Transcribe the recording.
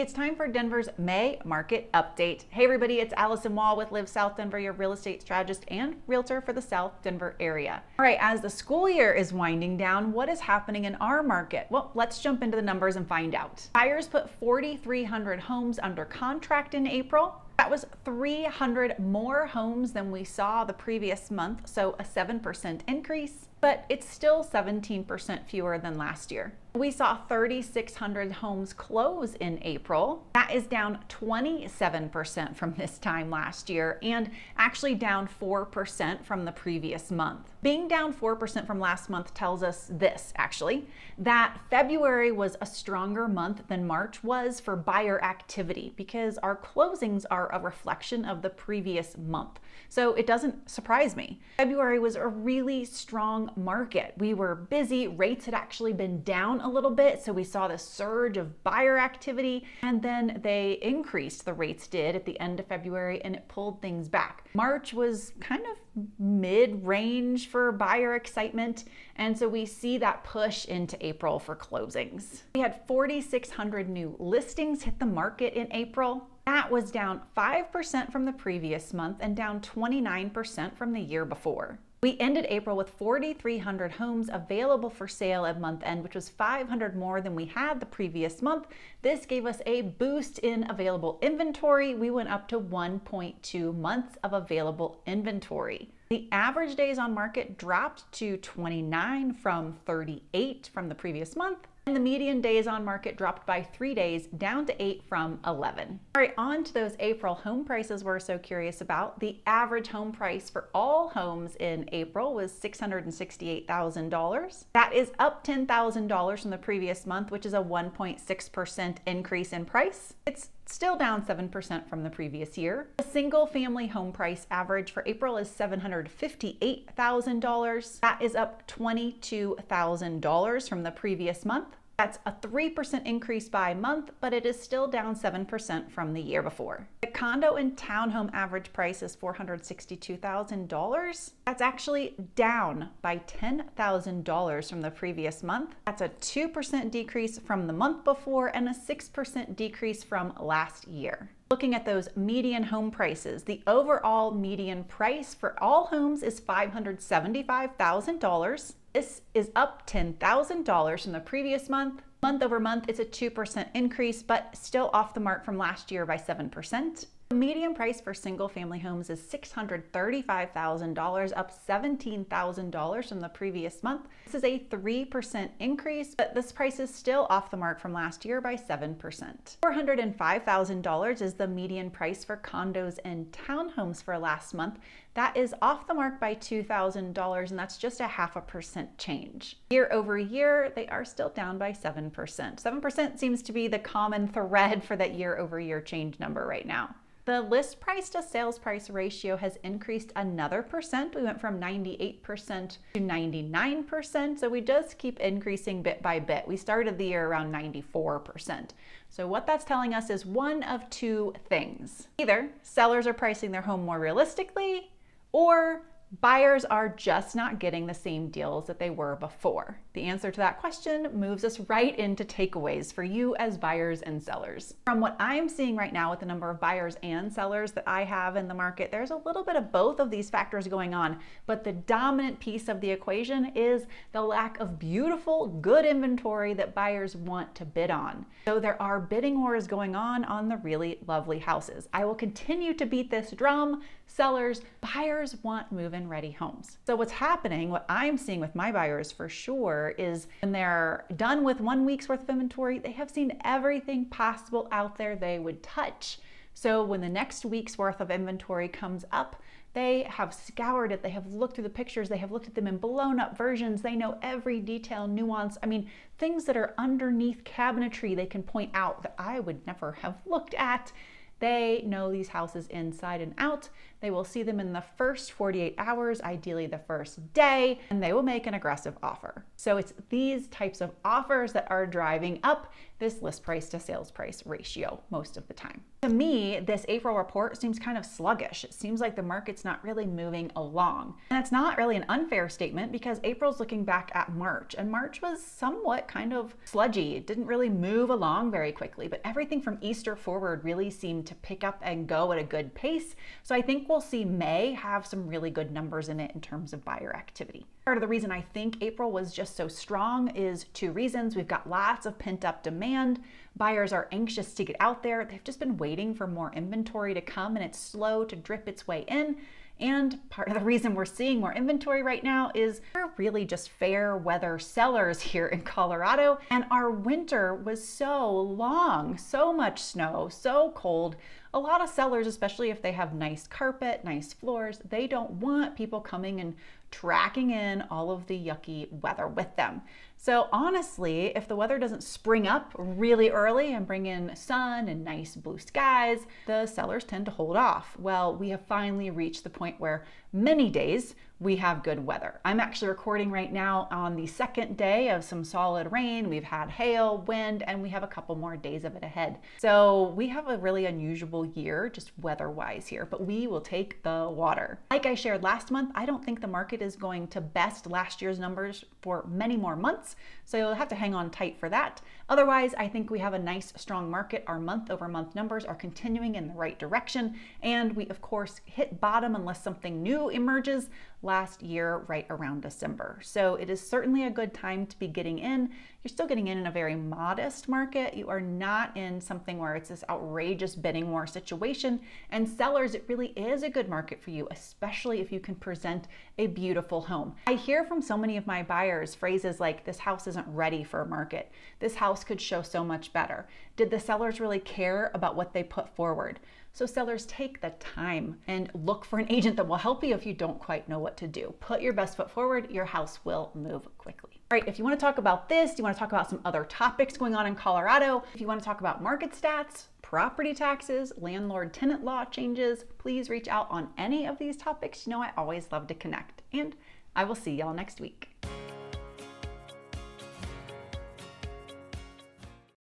It's time for Denver's May market update. Hey everybody, it's Alyson with Live South Denver, your real estate strategist and realtor for the South Denver area. All right, as the school year is winding down, what is happening in our market? Well, let's jump into the numbers and find out. Buyers put 4,300 homes under contract in April. That was 300 more homes than we saw the previous month, so a 7% increase, but it's still 17% fewer than last year. We saw 3,600 homes close in April. That is down 27% from this time last year and actually down 4% from the previous month. Being down 4% from last month tells us this, actually, that February was a stronger month than March was for buyer activity because our closings are a reflection of the previous month. So it doesn't surprise me. February was a really strong market. We were busy. Rates had actually been down a little bit, so we saw the surge of buyer activity, and then they increased, the rates did, at the end of February, and it pulled things back. March was kind of mid-range for buyer excitement, and so we see that push into April for closings. We had 4,600 new listings hit the market in April. That was down 5% from the previous month and down 29% from the year before. We ended April with 4,300 homes available for sale at month end, which was 500 more than we had the previous month. This gave us a boost in available inventory. We went up to 1.2 months of available inventory. The average days on market dropped to 29 from 38 from the previous month. And the median days on market dropped by 3 days, down to 8 from 11. All right, on to those April home prices we're so curious about. The average home price for all homes in April was $668,000. That is up $10,000 from the previous month, which is a 1.6% increase in price. It's still down 7% from the previous year. The single family home price average for April is $758,000. That is up $22,000 from the previous month. That's a 3% increase by month, but it is still down 7% from the year before. The condo and townhome average price is $462,000. That's actually down by $10,000 from the previous month. That's a 2% decrease from the month before and a 6% decrease from last year. Looking at those median home prices, the overall median price for all homes is $575,000. This is up $10,000 from the previous month. Month over month, it's a 2% increase, but still off the mark from last year by 7%. The median price for single family homes is $635,000, up $17,000 from the previous month. This is a 3% increase, but this price is still off the mark from last year by 7%. $405,000 is the median price for condos and townhomes for last month. That is off the mark by $2,000, and that's just a 0.5% change. Year over year, they are still down by 7%. 7% seems to be the common thread for that year over year change number right now. The list price to sales price ratio has increased another percent. We went from 98% to 99%, so we just keep increasing bit by bit. We started the year around 94%. So what that's telling us is one of two things. Either sellers are pricing their home more realistically, or buyers are just not getting the same deals that they were before. The answer to that question moves us right into takeaways for you as buyers and sellers. From what I'm seeing right now with the number of buyers and sellers that I have in the market, there's a little bit of both of these factors going on, but the dominant piece of the equation is the lack of beautiful, good inventory that buyers want to bid on. So there are bidding wars going on the really lovely houses. I will continue to beat this drum. Sellers, buyers want move-in ready homes. So what's happening, what I'm seeing with my buyers for sure, is when they're done with 1 week's worth of inventory, they have seen everything possible out there they would touch. So when the next week's worth of inventory comes up, they have scoured it, they have looked through the pictures, they have looked at them in blown up versions, they know every detail, nuance. I mean, things that are underneath cabinetry they can point out that I would never have looked at. They know these houses inside and out. They will see them in the first 48 hours, ideally the first day, and they will make an aggressive offer. So it's these types of offers that are driving up this list price to sales price ratio most of the time. To me, this April report seems kind of sluggish. It seems like the market's not really moving along. And it's not really an unfair statement because April's looking back at March, and March was somewhat kind of sludgy. It didn't really move along very quickly, but everything from Easter forward really seemed to pick up and go at a good pace. So I think we'll see May have some really good numbers in it in terms of buyer activity. Part of the reason I think April was just so strong is two reasons. We've got lots of pent-up demand. Buyers are anxious to get out there. They've just been waiting for more inventory to come, and it's slow to drip its way in. And part of the reason we're seeing more inventory right now is we're really just fair weather sellers here in Colorado. And our winter was so long, so much snow, so cold. A lot of sellers, especially if they have nice carpet, nice floors, they don't want people coming and tracking in all of the yucky weather with them. So honestly, if the weather doesn't spring up really early and bring in sun and nice blue skies, the sellers tend to hold off. Well, we have finally reached the point where many days we have good weather. I'm actually recording right now on the second day of some solid rain. We've had hail, wind, and we have a couple more days of it ahead. So we have a really unusual year just weather-wise here, but we will take the water. Like I shared last month, I don't think the market is going to best last year's numbers for many more months, so you'll have to hang on tight for that. Otherwise, I think we have a nice, strong market. Our month-over-month numbers are continuing in the right direction, and we, of course, hit bottom unless something new emerges last year right around December. So it is certainly a good time to be getting in. You're still getting in a very modest market. You are not in something where it's this outrageous bidding war situation. And sellers, it really is a good market for you, especially if you can present a beautiful home. I hear from so many of my buyers phrases like, this house isn't ready for a market. This house could show so much better. Did the sellers really care about what they put forward? So sellers, take the time and look for an agent that will help you if you don't quite know what to do. Put your best foot forward, your house will move quickly. All right, if you want to talk about this, you want to talk about some other topics going on in Colorado, if you want to talk about market stats, property taxes, landlord-tenant law changes, please reach out on any of these topics. You know, I always love to connect, and I will see y'all next week.